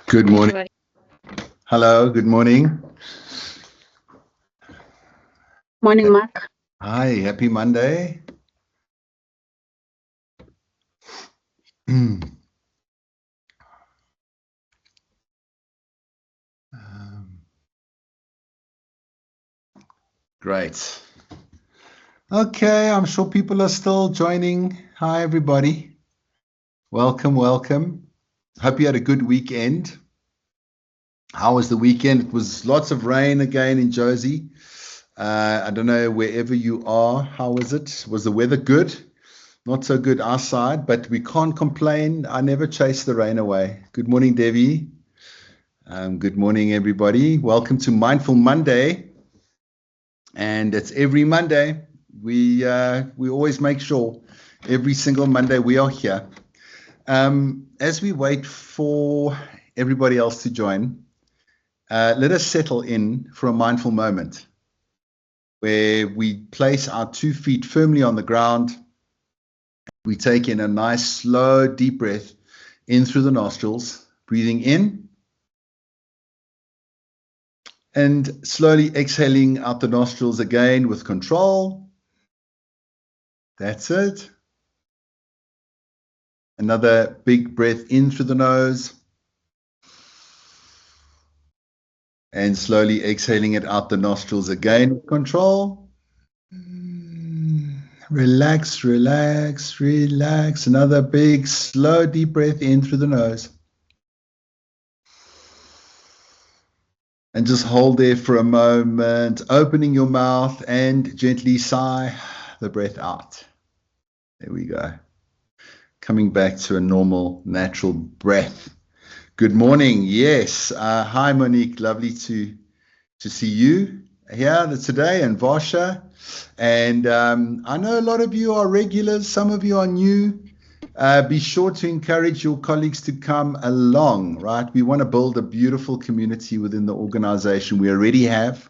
Good morning. Everybody. Hello, good morning. Morning, Mark. Hi, happy Monday. Um, Great. Okay, I'm sure people are still joining. Hi, everybody. Welcome, welcome. Hope you had a good weekend. How was the weekend? It was lots of rain again in Jozi. I don't know, wherever you are, how was it? Was the weather good? Not so good our side, but we can't complain. I never chase the rain away. Good morning, Devi. Good morning, everybody. Welcome to Mindful Monday. And it's every Monday. We always make sure every single Monday we are here. As we wait for everybody else to join, let us settle in for a mindful moment where we place our 2 feet firmly on the ground. We take in a nice, slow, deep breath in through the nostrils, breathing in, and slowly exhaling out the nostrils again with control. That's it. Another big breath in through the nose. And slowly exhaling it out the nostrils again with control. Relax, relax, relax. Another big, slow, deep breath in through the nose. And just hold there for a moment, opening your mouth and gently sigh the breath out. There we go. Coming back to a normal, natural breath. Good morning. Yes. Hi, Monique. Lovely to see you here today, and Varsha. And I know a lot of you are regulars. Some of you are new. Be sure to encourage your colleagues to come along, right? We want to build a beautiful community within the organization. We already have.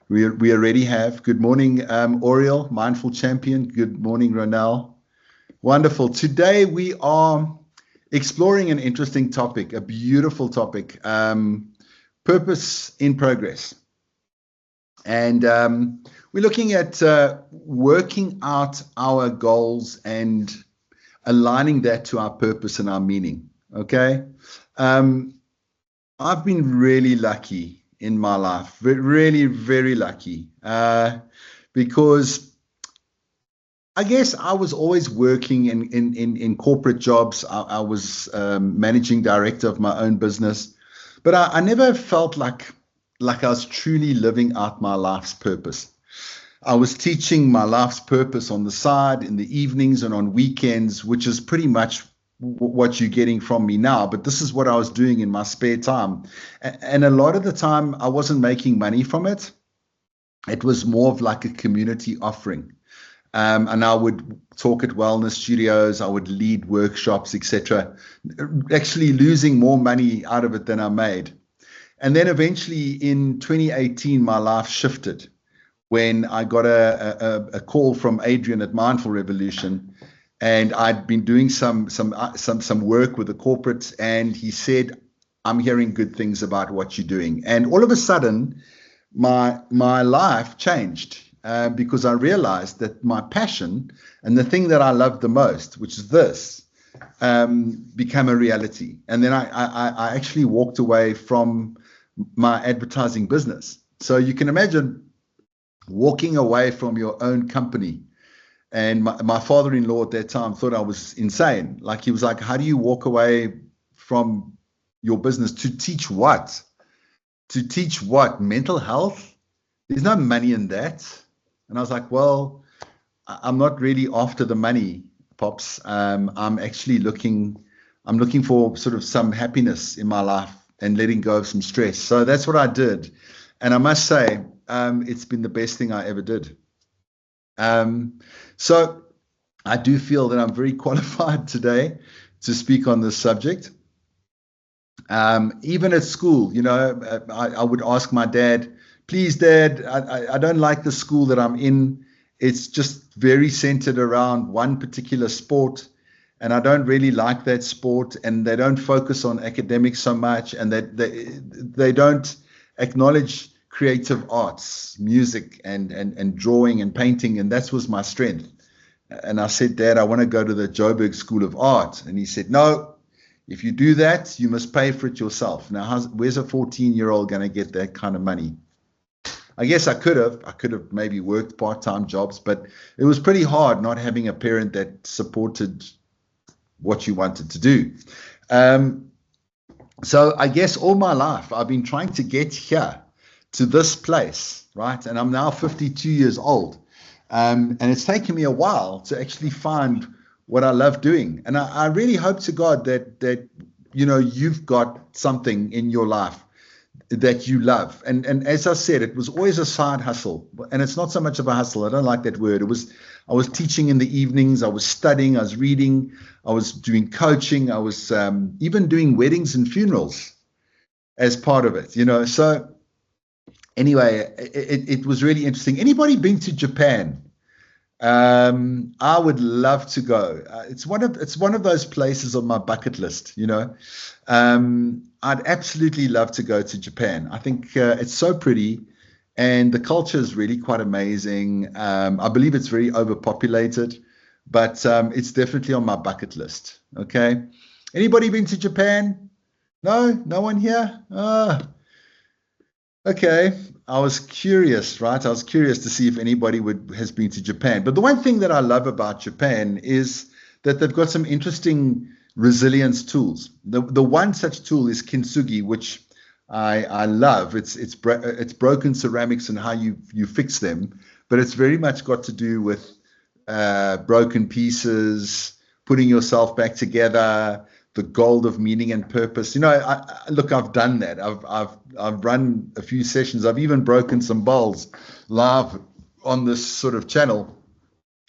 We already have. Good morning, Oriel, Mindful Champion. Good morning, Ronel. Wonderful. Today we are exploring an interesting topic, a beautiful topic, purpose in progress. And we're looking at working out our goals and aligning that to our purpose and our meaning. Okay. I've been really lucky in my life, really, very lucky, because I guess I was always working in corporate jobs. I was managing director of my own business, but I never felt like I was truly living out my life's purpose. I was teaching my life's purpose on the side in the evenings and on weekends, which is pretty much what you're getting from me now. But this is what I was doing in my spare time. And a lot of the time I wasn't making money from it. It was more of like a community offering. And I would talk at wellness studios, I would lead workshops, etc., actually losing more money out of it than I made. And then eventually in 2018, my life shifted when I got a call from Adrian at Mindful Revolution, and I'd been doing some work with the corporates, and he said, "I'm hearing good things about what you're doing." And all of a sudden, my life changed because I realized that my passion and the thing that I loved the most, which is this, became a reality. And then I actually walked away from my advertising business. So you can imagine walking away from your own company. And my father-in-law at that time thought I was insane. Like, he was like, "How do you walk away from your business to teach what? To teach what? Mental health? There's no money in that." And I was like, "Well, I'm not really after the money, Pops. I'm actually looking for sort of some happiness in my life and letting go of some stress." So that's what I did. And I must say, it's been the best thing I ever did. So I do feel that I'm very qualified today to speak on this subject. Even at school, I would ask my dad, "Please, Dad, I don't like the school that I'm in. It's just very centered around one particular sport. and I don't really like that sport, and they don't focus on academics so much, and they don't acknowledge creative arts, music and drawing and painting, and that was my strength. And I said, Dad, I want to go to the Joburg School of Art. And he said, no, if you do that, you must pay for it yourself. Now, where's a 14-year-old going to get that kind of money? I guess I could have maybe worked part-time jobs, but it was pretty hard not having a parent that supported what you wanted to do. So I guess all my life I've been trying to get here to this place, right? And I'm now 52 years old. And it's taken me a while to actually find what I love doing. And I really hope to God that you've got something in your life that you love. And as I said, it was always a side hustle. And it's not so much of a hustle. I don't like that word. I was teaching in the evenings. I was studying. I was reading. I was doing coaching. I was even doing weddings and funerals as part of it, So anyway, it was really interesting. Anybody been to Japan? I would love to go. It's one of those places on my bucket list, I'd absolutely love to go to Japan. I think it's so pretty, and the culture is really quite amazing. I believe it's very overpopulated, but it's definitely on my bucket list. Okay. Anybody been to Japan? No one here? Okay. I was curious, right? I was curious to see if anybody has been to Japan. But the one thing that I love about Japan is that they've got some interesting resilience tools. The one such tool is kintsugi, which I love. It's broken ceramics and how you fix them, but it's very much got to do with broken pieces, putting yourself back together, the gold of meaning and purpose. I've done that. I've run a few sessions. I've even broken some bowls live on this sort of channel.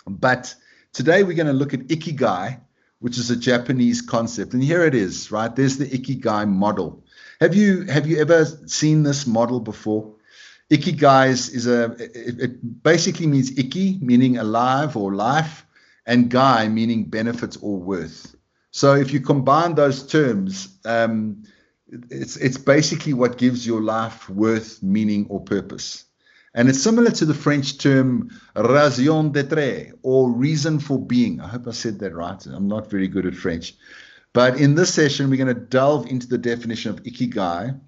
But today we're going to look at Ikigai, which is a Japanese concept. And here it is, right? There's the Ikigai model. Have you ever seen this model before? Ikigai it basically means Iki, meaning alive or life, and Gai, meaning benefits or worth. So if you combine those terms, it's basically what gives your life worth, meaning, or purpose. And it's similar to the French term raison d'être, or reason for being. I hope I said that right. I'm not very good at French. But in this session, we're going to delve into the definition of Ikigai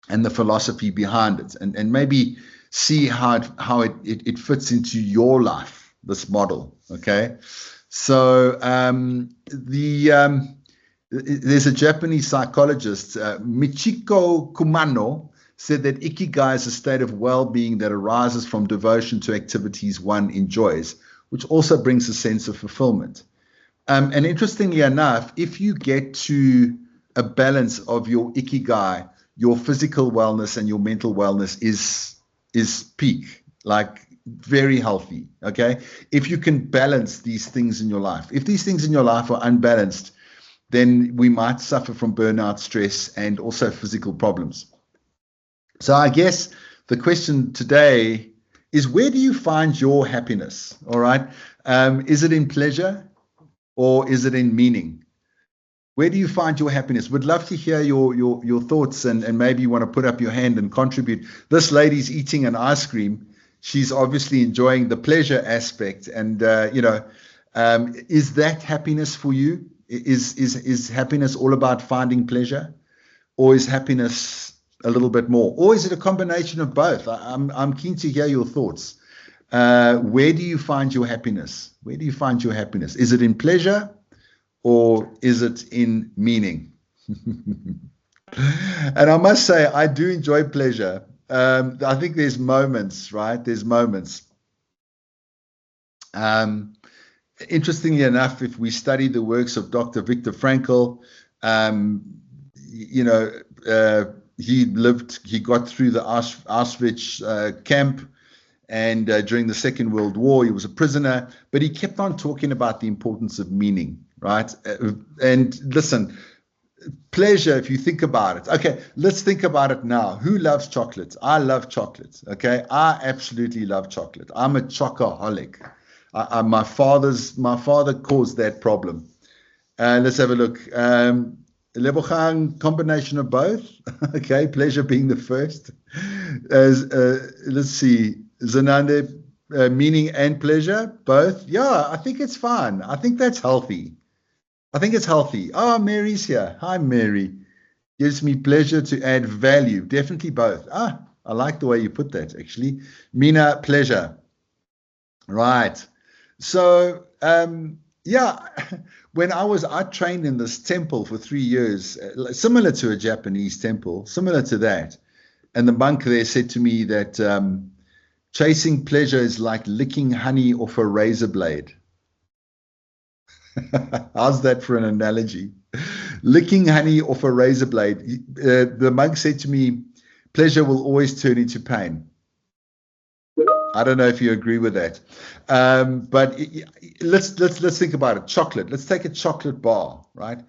and the philosophy behind it, and maybe see how it fits into your life, this model, okay? So there's a Japanese psychologist, Michiko Kumano, said that Ikigai is a state of well-being that arises from devotion to activities one enjoys, which also brings a sense of fulfillment. And interestingly enough, if you get to a balance of your Ikigai, your physical wellness and your mental wellness is peak, like very healthy, okay? If you can balance these things in your life. If these things in your life are unbalanced, then we might suffer from burnout, stress, and also physical problems. So I guess the question today is, where do you find your happiness? All right. Is it in pleasure or is it in meaning? Where do you find your happiness? Would love to hear your thoughts, and maybe you want to put up your hand and contribute. This lady's eating an ice cream. She's obviously enjoying the pleasure aspect. And, is that happiness for you? Is happiness all about finding pleasure, or is happiness a little bit more, or is it a combination of both? I'm keen to hear your thoughts. Where do you find your happiness? Where do you find your happiness? Is it in pleasure or is it in meaning? And I must say, I do enjoy pleasure. I think there's moments, right? There's moments. Interestingly enough, if we study the works of Dr. Viktor Frankl, he got through the Auschwitz camp, and during the Second World War, he was a prisoner, but he kept on talking about the importance of meaning, right? And listen, pleasure, if you think about it. Okay, let's think about it now. Who loves chocolate? I love chocolate, okay? I absolutely love chocolate. I'm a chocoholic. My father caused that problem. Let's have a look. Lebogang, combination of both. Okay, pleasure being the first. Let's see. Zenande, meaning and pleasure, both. Yeah, I think it's fine. I think that's healthy. I think it's healthy. Oh, Mary's here. Hi, Mary. Gives me pleasure to add value. Definitely both. I like the way you put that, actually. Mina, pleasure. Right. So, yeah, when I trained in this temple for 3 years, similar to a Japanese temple, similar to that. And the monk there said to me that chasing pleasure is like licking honey off a razor blade. How's that for an analogy? Licking honey off a razor blade. The monk said to me, pleasure will always turn into pain. I don't know if you agree with that, but let's think about it. Chocolate. Let's take a chocolate bar, right?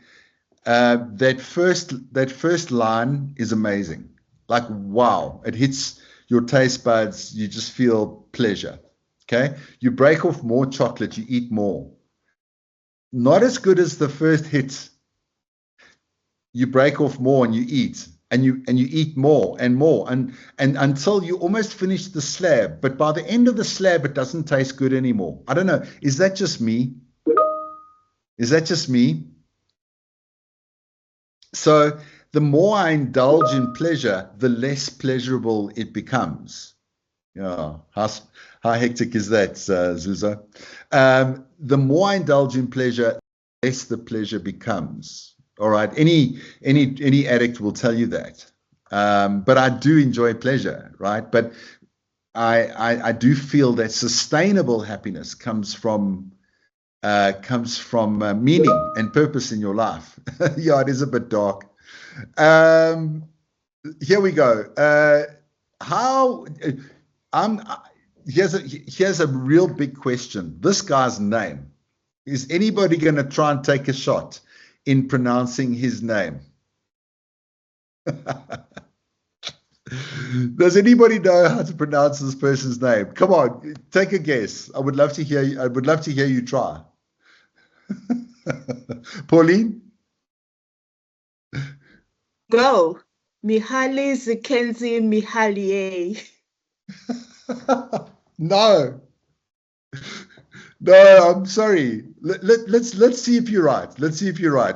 That first line is amazing. Like, wow, it hits your taste buds. You just feel pleasure. Okay, you break off more chocolate, you eat more. Not as good as the first hit. You break off more and you eat. And you eat more and more and until you almost finish the slab, but by the end of the slab it doesn't taste good anymore. I don't know. Is that just me? Is that just me? So the more I indulge in pleasure, the less pleasurable it becomes. Yeah, how hectic is that, Zuza? The more I indulge in pleasure, the less the pleasure becomes. All right. Any addict will tell you that. But I do enjoy pleasure, right? But I do feel that sustainable happiness comes from meaning and purpose in your life. Yeah, it is a bit dark. Here we go. Here's a real big question. This guy's name. Is anybody going to try and take a shot in pronouncing his name? Does anybody know how to pronounce this person's name? Come on, take a guess. I would love to hear you try. Pauline? Go. Mihaly Csikszentmihalyi. No. No, I'm sorry. Let's see if you're right. Let's see if you're right.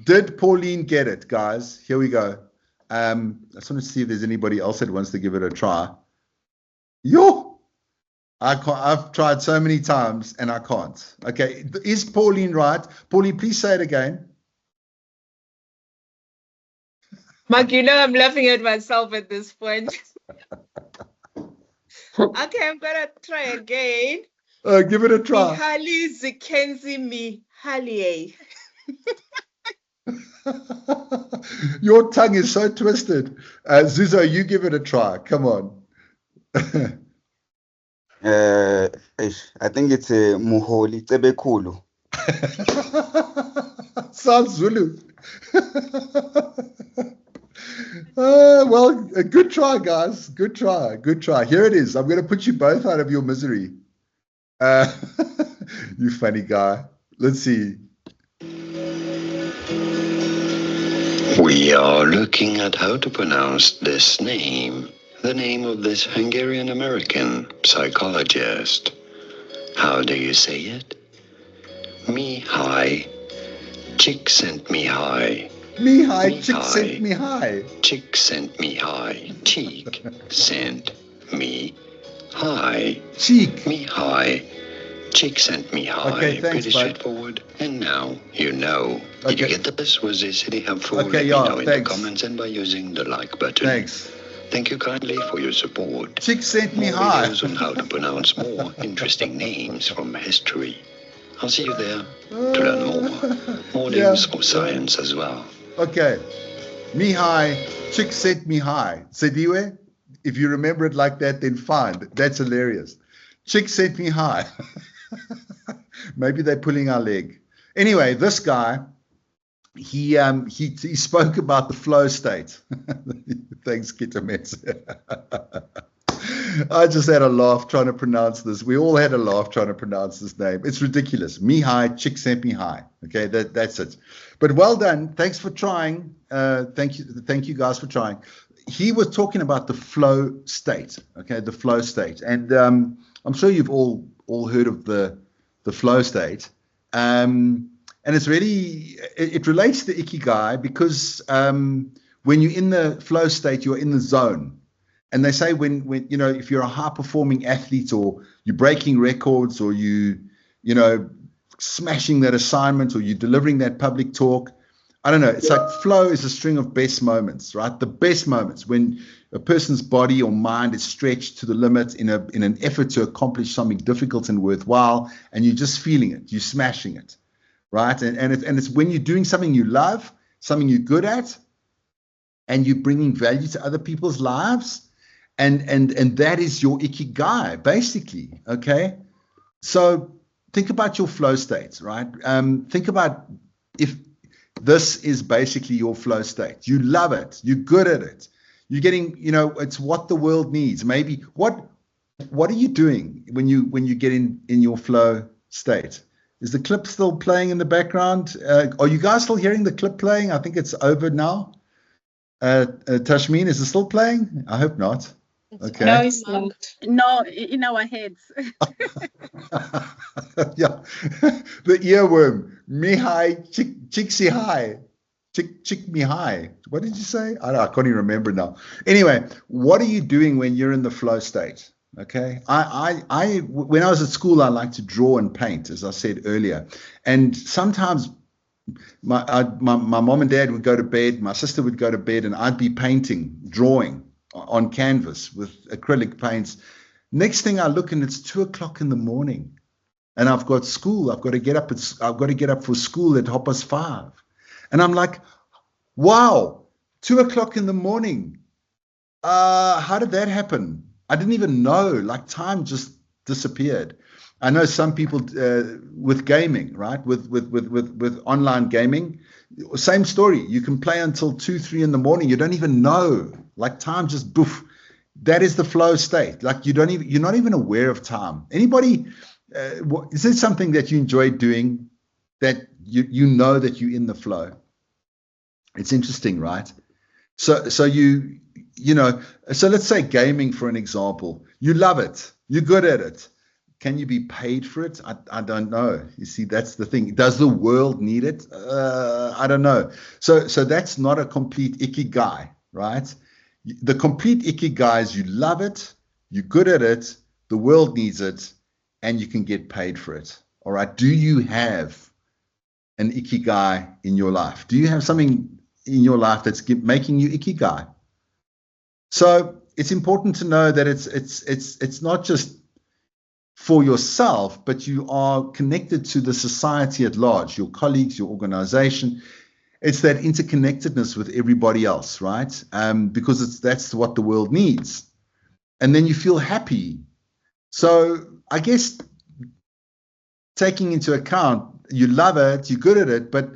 Did Pauline get it, guys? Here we go. I just want to see if there's anybody else that wants to give it a try. Yo, I've tried so many times and I can't. Okay, is Pauline right? Pauline, please say it again. Mark, you know I'm laughing at myself at this point. Okay, I'm gonna try again. Give it a try. Mihaly Csikszentmihalyi. Your tongue is so twisted. Zuzo, you give it a try. Come on. I think it's a Muholi Tebekulu. Sounds Zulu. Well, good try, guys. Good try. Good try. Here it is. I'm going to put you both out of your misery. You funny guy. Let's see. We are looking at how to pronounce this name, the name of this Hungarian-American psychologist. How do you say it? Mihaly Csikszentmihalyi. Mihaly Csikszentmihalyi. Csikszentmihalyi. Csikszentmihalyi. Cheek. Mihaly Csikszentmihalyi. Okay, thanks, pretty bud. straightforward. And now you know. Did you get this? Was this any helpful? Okay, Let yeah, me know in thanks. the comments and by using the like button. Thanks. Thank you kindly for your support. More Csikszentmihalyi. videos on how to pronounce more interesting names from history. I'll see you there to learn more. More Yeah. names for science as well. Okay. Mihaly Csikszentmihalyi. Sediwe, if you remember it like that, then fine. That's hilarious. Csikszentmihalyi. Maybe they're pulling our leg. Anyway, this guy, he spoke about the flow state. Thanks, Kitamet. I just had a laugh trying to pronounce this. We all had a laugh trying to pronounce this name. It's ridiculous. Mihai Csikszentmihalyi. Okay, that's it. But well done. Thanks for trying. Thank you guys for trying. He was talking about the flow state. Okay, the flow state, and I'm sure you've all heard of the flow state. And it's really it relates to Ikigai because when you're in the flow state, you're in the zone. And they say when if you're a high performing athlete or you're breaking records or you smashing that assignment or you're delivering that public talk, I don't know. It's like flow is a string of best moments, right? The best moments when a person's body or mind is stretched to the limit in an effort to accomplish something difficult and worthwhile, and you're just feeling it, you're smashing it, right? And it's when you're doing something you love, something you're good at, and you're bringing value to other people's lives. And that is your Ikigai, basically, okay? So think about your flow states, right? Think about if this is basically your flow state. You love it. You're good at it. You're getting, it's what the world needs. Maybe what are you doing when you get in your flow state? Is the clip still playing in the background? Are you guys still hearing the clip playing? I think it's over now. Tashmeen, is it still playing? I hope not. Okay. No, it's not. No, in our heads. Yeah, the earworm, Mihai Csikszentmihalyi. What did you say? I can't even remember now. Anyway, what are you doing when you're in the flow state? Okay, I when I was at school, I liked to draw and paint, as I said earlier, and sometimes my mom and dad would go to bed, my sister would go to bed, and I'd be painting, drawing on canvas with acrylic paints. Next thing I look, and it's 2:00 in the morning, and I've got school. I've got to get up for school at 5:30, and I'm like, wow, 2:00 in the morning. How did that happen? I didn't even know. Like time just disappeared. I know some people with gaming, right? With online gaming, same story. You can play until 2-3 in the morning. You don't even know. Like time just boof. That is the flow state. Like you're not even aware of time. Anybody? Is there something that you enjoy doing that you know that you're in the flow? It's interesting, right? So let's say gaming, for an example. You love it. You're good at it. Can you be paid for it? I don't know. You see, that's the thing. Does the world need it? I don't know. So that's not a complete Ikigai, right? The complete Ikigai is you love it, you're good at it, the world needs it, and you can get paid for it. All right. Do you have an Ikigai in your life? Do you have something in your life that's making you Ikigai? So it's important to know that it's not just for yourself, but you are connected to the society at large, your colleagues, your organization. It's that interconnectedness with everybody else, right? Because that's what the world needs. And then you feel happy. So I guess taking into account, you love it, you're good at it, but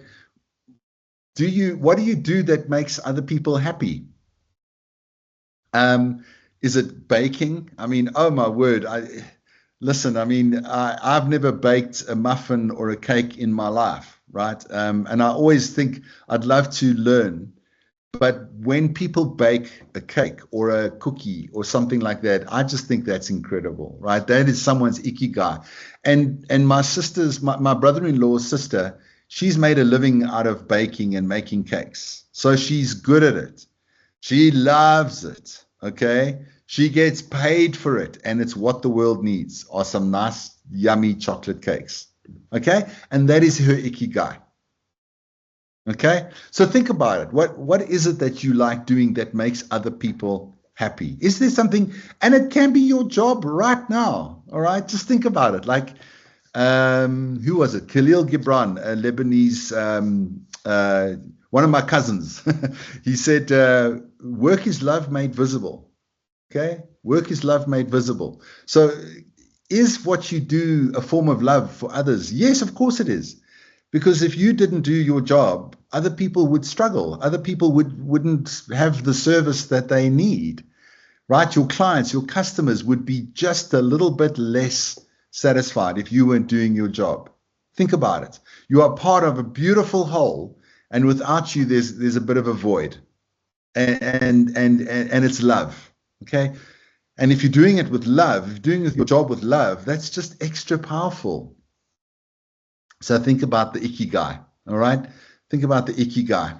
what do you do that makes other people happy? Is it baking? I mean, oh my word. Listen, I mean, I've never baked a muffin or a cake in my life, right? And I always think I'd love to learn. But when people bake a cake or a cookie or something like that, I just think that's incredible, right? That is someone's Ikigai. And my sister's, my brother-in-law's sister, she's made a living out of baking and making cakes. So she's good at it. She loves it, okay? She gets paid for it, and it's what the world needs are some nice, yummy chocolate cakes, okay? And that is her Ikigai, okay? So think about it. What is it that you like doing that makes other people happy? Is there something, and it can be your job right now, all right? Just think about it. Like, who was it? Khalil Gibran, a Lebanese, one of my cousins. He said, work is love made visible. Okay, work is love made visible. So is what you do a form of love for others? Yes, of course it is. Because if you didn't do your job, other people would struggle. Other people wouldn't have the service that they need, right? Your clients, your customers would be just a little bit less satisfied if you weren't doing your job. Think about it. You are part of a beautiful whole, and without you, there's a bit of a void. And it's love. Okay. And if you're doing it with love, if you're doing your job with love, that's just extra powerful. So think about the ikigai. All right. Think about the ikigai.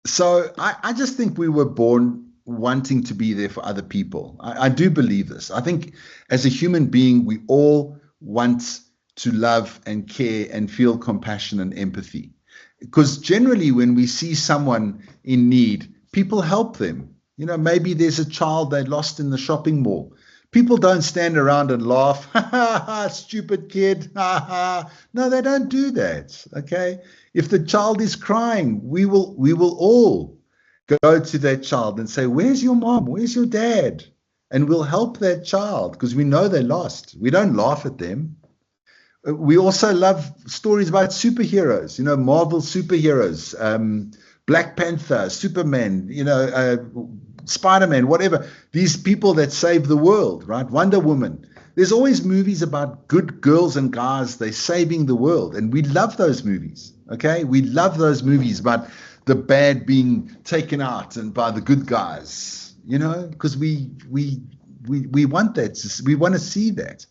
So I just think we were born wanting to be there for other people. I do believe this. I think as a human being, we all want to love and care and feel compassion and empathy. Because generally when we see someone in need, people help them. You know, maybe there's a child they lost in the shopping mall. People don't stand around and laugh, ha ha ha, stupid kid, ha ha. No, they don't do that. Okay. If the child is crying, we will all go to that child and say, where's your mom? Where's your dad? And we'll help that child because we know they lost. We don't laugh at them. We also love stories about superheroes, you know, Marvel superheroes, Black Panther, Superman, you know, Spider-Man, whatever. These people that save the world, right? Wonder Woman. There's always movies about good girls and guys. They're saving the world. And we love those movies, okay? We love those movies about the bad being taken out and by the good guys, you know, because we want that. We want to see that.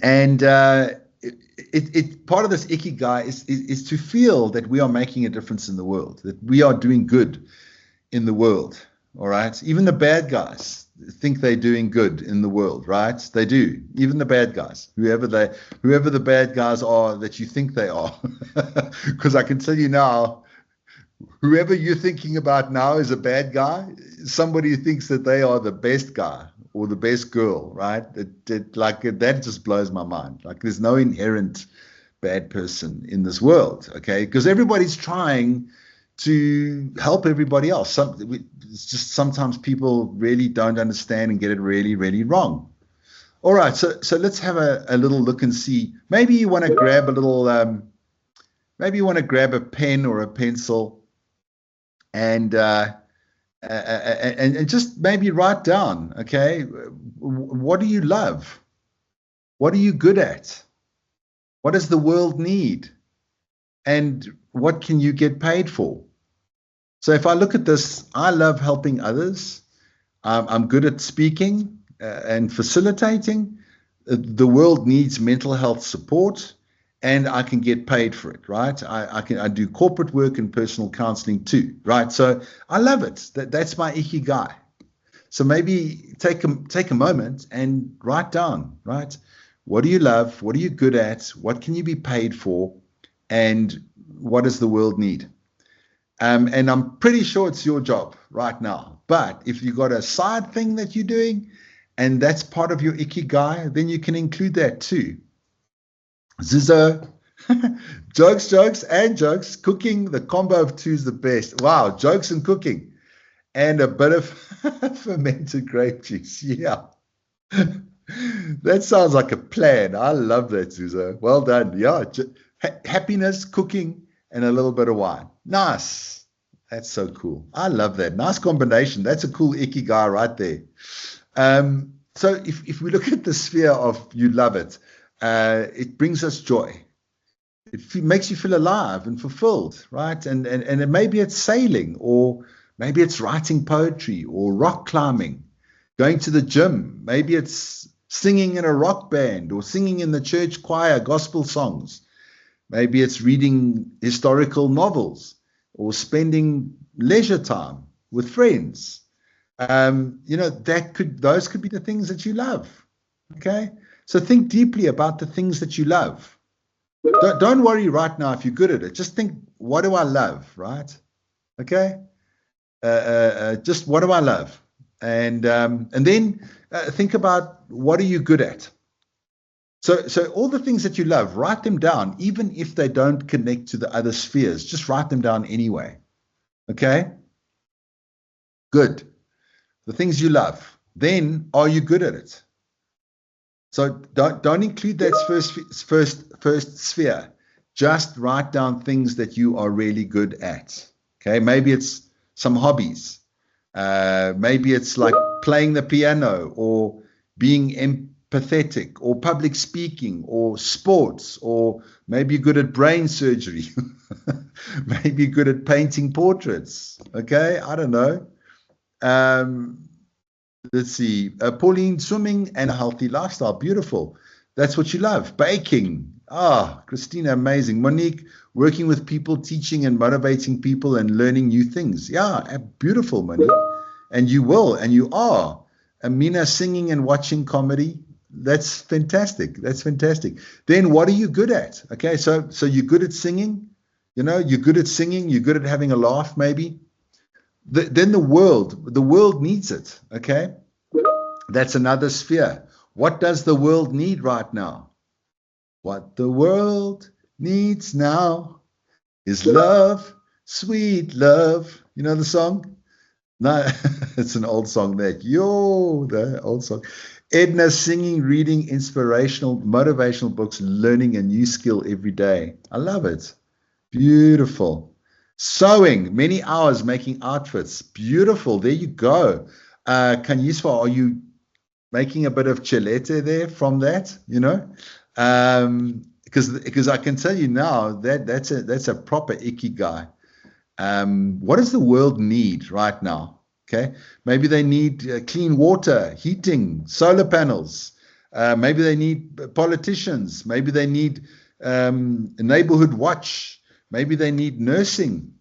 And part of this ikigai is to feel that we are making a difference in the world, that we are doing good in the world. All right. Even the bad guys think they're doing good in the world, right? They do. Even the bad guys, whoever the bad guys are that you think they are, because I can tell you now, whoever you're thinking about now is a bad guy. Somebody thinks that they are the best guy or the best girl, right? That just blows my mind. Like there's no inherent bad person in this world, okay? Because everybody's trying to help everybody else. It's just sometimes people really don't understand and get it really, really wrong. All right, so let's have a little look and see. Maybe you want to grab a little, maybe you want to grab a pen or a pencil and just maybe write down, okay, what do you love? What are you good at? What does the world need? And what can you get paid for? So if I look at this, I love helping others. I'm good at speaking and facilitating. The world needs mental health support, and I can get paid for it, right? I do corporate work and personal counseling too, right? So I love it. That's my ikigai. So maybe take a moment and write down, right? What do you love? What are you good at? What can you be paid for? And what does the world need? And I'm pretty sure it's your job right now. But if you got a side thing that you're doing and that's part of your ikigai, then you can include that too. Zizo, jokes and jokes. Cooking, the combo of two is the best. Wow, jokes and cooking. And a bit of fermented grape juice. Yeah. That sounds like a plan. I love that, Zizo. Well done. Yeah. Happiness, cooking, and a little bit of wine. Nice. That's so cool. I love that. Nice combination. That's a cool ikigai right there. So if we look at the sphere of you love it, it brings us joy. It makes you feel alive and fulfilled, right? And maybe it's sailing, or maybe it's writing poetry, or rock climbing, going to the gym. Maybe it's singing in a rock band, or singing in the church choir, gospel songs. Maybe it's reading historical novels, or spending leisure time with friends. Those could be the things that you love. Okay. So think deeply about the things that you love. Don't worry right now if you're good at it. Just think, what do I love, right? Okay. Just what do I love? And then think about, what are you good at? So all the things that you love, write them down, even if they don't connect to the other spheres. Just write them down anyway. Okay? Good. The things you love. Then, are you good at it? So don't include that first sphere. Just write down things that you are really good at. Okay? Maybe it's some hobbies. Maybe it's like playing the piano or being empathetic or public speaking or sports, or maybe you're good at brain surgery. Maybe you're good at painting portraits. Okay, I don't know. Let's see. Pauline, swimming and a healthy lifestyle. Beautiful. That's what you love. Baking. Christina, amazing. Monique, working with people, teaching and motivating people and learning new things. Yeah, beautiful, Monique. And you will, and you are. Amina, singing and watching comedy. That's fantastic. That's fantastic. Then what are you good at? Okay, so you're good at singing. You know, you're good at singing. You're good at having a laugh, maybe. Then the world needs it. Okay, that's another sphere. What does the world need right now? What the world needs now is love, sweet love. You know the song? No, it's an old song there. The old song. Edna, singing, reading inspirational, motivational books, learning a new skill every day. I love it. Beautiful. Sewing, many hours making outfits. Beautiful. There you go. Kanyiswa, are you making a bit of chelete there from that? You know, because I can tell you now that's a proper ikigai. What does the world need right now? Okay, maybe they need clean water, heating, solar panels. Maybe they need politicians. Maybe they need a neighborhood watch. Maybe they need nursing.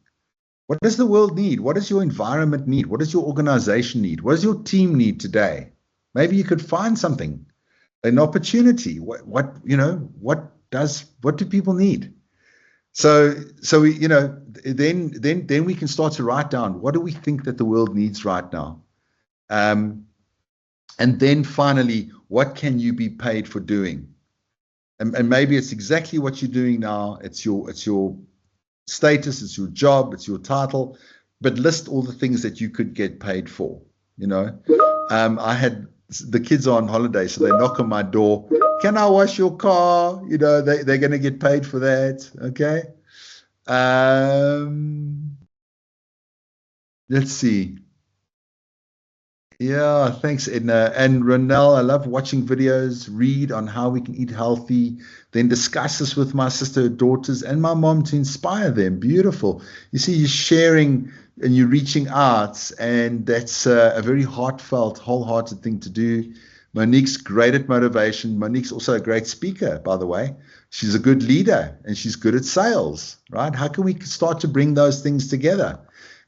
What does the world need? What does your environment need? What does your organization need? What does your team need today? Maybe you could find something, an opportunity. What do people need? So we, you know, then we can start to write down, what do we think that the world needs right now? And then finally, what can you be paid for doing? And maybe it's exactly what you're doing now. It's your status, it's your job, it's your title, but list all the things that you could get paid for. You know, I had the kids are on holiday, so they knock on my door. Can I wash your car? You know, they're going to get paid for that. Okay. Let's see. Yeah, thanks, Edna. And Ronelle, I love watching videos, read on how we can eat healthy, then discuss this with my sister, daughters, and my mom to inspire them. Beautiful. You see, you're sharing and you're reaching out, and that's a very heartfelt, wholehearted thing to do. Monique's great at motivation. Monique's also a great speaker, by the way. She's a good leader, and she's good at sales, right? How can we start to bring those things together?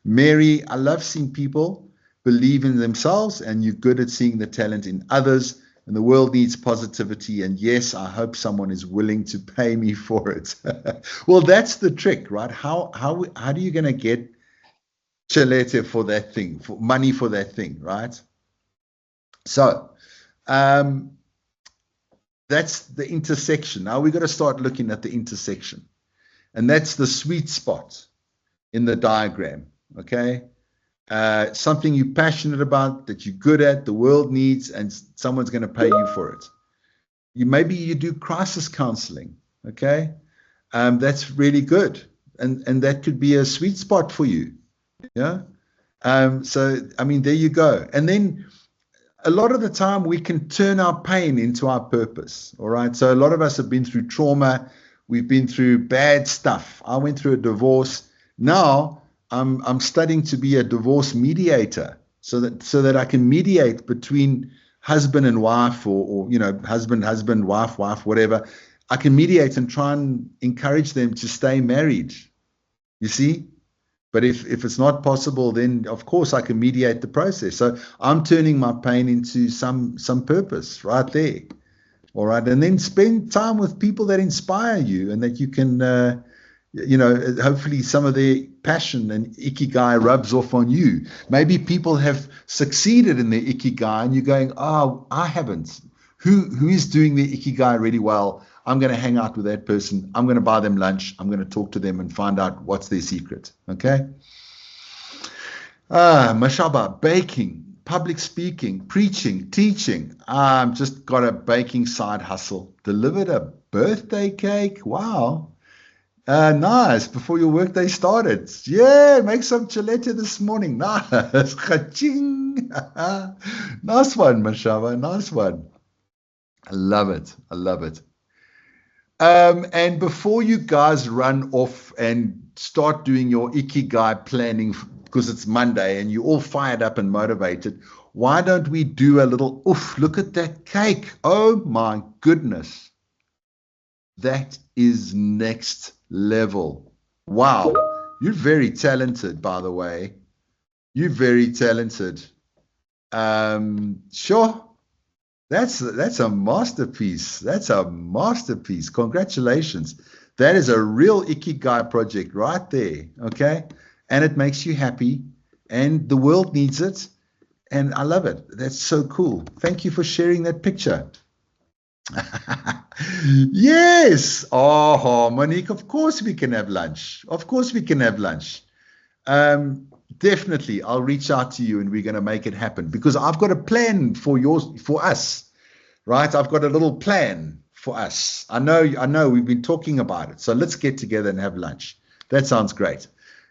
Mary, I love seeing people believe in themselves, and you're good at seeing the talent in others, and the world needs positivity. And yes, I hope someone is willing to pay me for it. Well, that's the trick, right? How are you going to get chelete for that thing, for money for that thing, right? So that's the intersection. Now we've got to start looking at the intersection, and that's the sweet spot in the diagram. Okay. Something you're passionate about, that you're good at, the world needs, and someone's going to pay you for it. Maybe you do crisis counseling, okay? That's really good, and that could be a sweet spot for you, yeah? So, I mean, there you go. And then a lot of the time we can turn our pain into our purpose, all right? So a lot of us have been through trauma. We've been through bad stuff. I went through a divorce. Now, I'm studying to be a divorce mediator, so that I can mediate between husband and wife, or you know, husband, wife, whatever. I can mediate and try and encourage them to stay married. You see? But if it's not possible, then of course I can mediate the process. So I'm turning my pain into some purpose right there. All right. And then spend time with people that inspire you, and that you can you know, hopefully some of their passion and ikigai rubs off on you. Maybe people have succeeded in their ikigai, and you're going, oh, I haven't. Who is doing their ikigai really well? I'm going to hang out with that person. I'm going to buy them lunch. I'm going to talk to them and find out what's their secret. Okay. Mashaba, baking, public speaking, preaching, teaching. Just got a baking side hustle. Delivered a birthday cake. Wow. Nice. Before your workday started. Yeah, make some chilete this morning. Nice. Ka-ching. Nice one, Mashaba. Nice one. I love it. I love it. And before you guys run off and start doing your Ikigai planning, because it's Monday and you're all fired up and motivated, why don't we do a little, oof, look at that cake. Oh my goodness. That is next level. Wow. You're very talented, by the way. You're very talented. Sure. That's a masterpiece. That's a masterpiece. Congratulations. That is a real Ikigai project right there. Okay. And it makes you happy. And the world needs it. And I love it. That's so cool. Thank you for sharing that picture. Yes. Oh, Monique, of course we can have lunch. Of course we can have lunch. Definitely, I'll reach out to you and we're going to make it happen because I've got a plan for us, right? I've got a little plan for us. I know we've been talking about it. So let's get together and have lunch. That sounds great.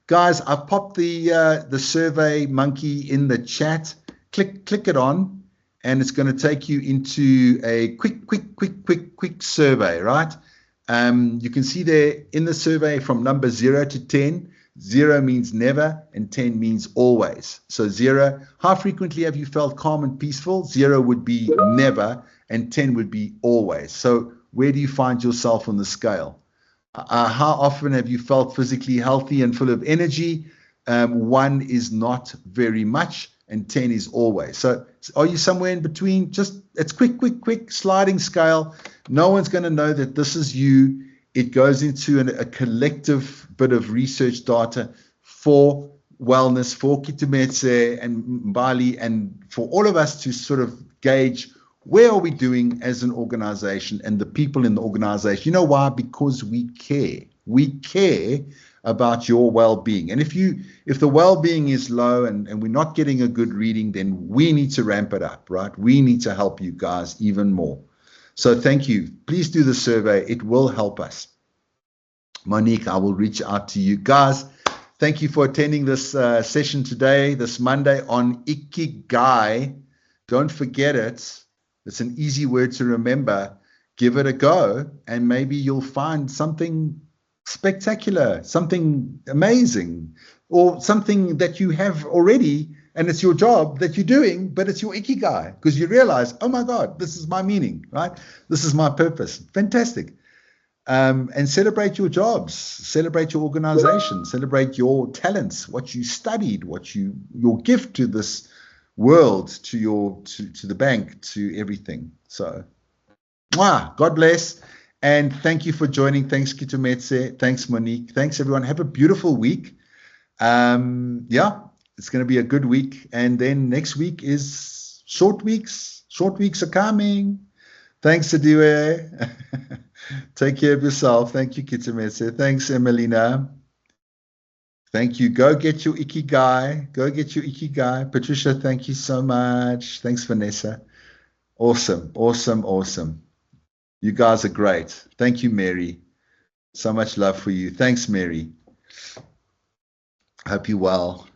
Guys, I've popped the survey monkey in the chat. Click it on and it's going to take you into a quick survey, right? You can see there in the survey from number 0 to 10. 0 means never and 10 means always. So 0, how frequently have you felt calm and peaceful? 0 would be never and 10 would be always. So where do you find yourself on the scale? How often have you felt physically healthy and full of energy? 1 is not very much and 10 is always. So are you somewhere in between? Just it's quick sliding scale. No one's going to know that this is you. It goes into a collective bit of research data for wellness, for Kitumetse and Mbali, and for all of us to sort of gauge where are we doing as an organization and the people in the organization. You know why? Because we care. We care about your well-being. And if the well-being is low and we're not getting a good reading, then we need to ramp it up, right? We need to help you guys even more. So thank you. Please do the survey. It will help us. Monique, I will reach out to you. Guys, thank you for attending this session today, this Monday on Ikigai. Don't forget it. It's an easy word to remember. Give it a go, and maybe you'll find something spectacular, something amazing, or something that you have already and it's your job that you're doing, but it's your Ikigai because you realize, oh my God, this is my meaning, right? This is my purpose. Fantastic. And celebrate your jobs, celebrate your organization, celebrate your talents, what you studied, your gift to this world, to the bank, to everything. So, God bless. And thank you for joining. Thanks, Kitumetse. Thanks, Monique. Thanks, everyone. Have a beautiful week. It's going to be a good week. And then next week is short weeks. Short weeks are coming. Thanks, Adiwe. Take care of yourself. Thank you, Kitumetse. Thanks, Emelina. Thank you. Go get your Ikigai. Go get your Ikigai. Patricia, thank you so much. Thanks, Vanessa. Awesome, awesome, awesome. You guys are great. Thank you, Mary. So much love for you. Thanks, Mary. Hope you're well.